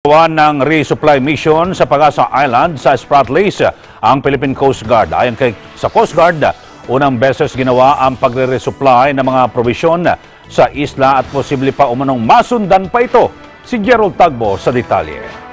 Gawa ng resupply mission sa Pag-asa Island sa Spratlys ang Philippine Coast Guard. Ayon sa Coast Guard, unang beses ginawa ang pagre-resupply ng mga probisyon sa isla at posible pa umanong masundan pa ito. Si Gerald Tagbo sa detalye.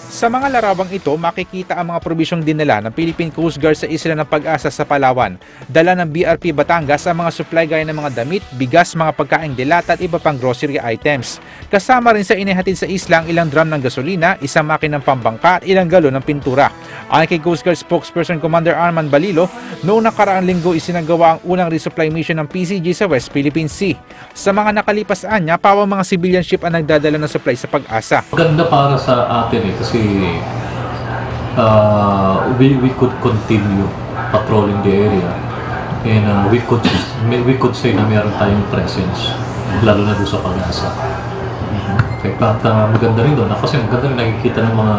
Sa mga larawang ito, makikita ang mga probisyong dinala ng Philippine Coast Guard sa isla ng Pag-asa sa Palawan. Dala ng BRP Batangas ang mga supply gaya ng mga damit, bigas, mga pagkaing dilata at iba pang grocery items. Kasama rin sa inihatid sa isla ang ilang drum ng gasolina, isang makinang pambangka at ilang galon ng pintura. Ayon kay Coast Guard spokesperson Commander Arman Balilo, noong nakaraang linggo isinagawa ang unang resupply mission ng PCG sa West Philippine Sea. Sa mga nakalipas anya, pawang mga civilian ship ang nagdadala ng supply sa Pag-asa. Maganda para sa atin kasi we could continue patrolling the area and we could say na meron tayong presence lalo na doon sa Pag-asa. At maganda rin doon kasi maganda rin nakikita ng mga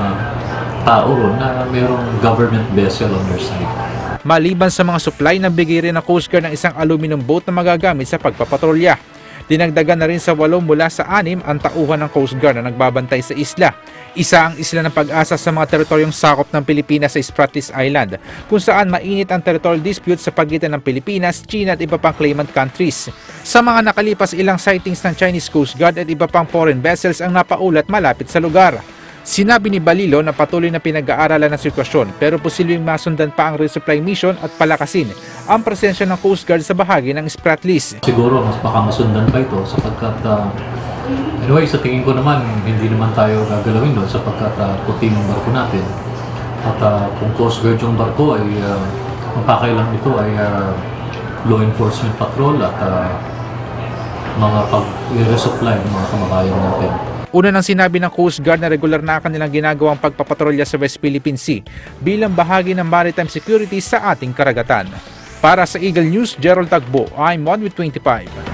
tao ron na merong government vessel on their side. Maliban sa mga supply, nagbigay rin ng Coast Guard ng isang aluminum boat na magagamit sa pagpapatrolya. Dinagdagan na rin sa 8 mula sa 6 ang tauhan ng Coast Guard na nagbabantay sa isla. Isa ang isla ng Pag-asa sa mga teritoryong sakop ng Pilipinas sa Spratlys Island, kung saan mainit ang territorial dispute sa pagitan ng Pilipinas, China at iba pang claimant countries. Sa mga nakalipas, ilang sightings ng Chinese Coast Guard at iba pang foreign vessels ang napaulat malapit sa lugar. Sinabi ni Balilo na patuloy na pinag-aaralan ng sitwasyon pero posibleng masundan pa ang resupply mission at palakasin ang presensya ng Coast Guard sa bahagi ng Spratlys. Siguro mas baka masundan pa ito sapagkat anyway, sa tingin ko naman hindi naman tayo gagalawin doon sapagkat puti ng barko natin. At kung Coast Guard yung barko ay magpakailang ito ay law enforcement patrol at mga pag-resupply ng mga kababayan natin. Una nang sinabi ng Coast Guard na regular na kanilang ginagawang pagpapatrolya sa West Philippine Sea bilang bahagi ng maritime security sa ating karagatan. Para sa Eagle News, Gerald Tagbo, I'm 1 with 25.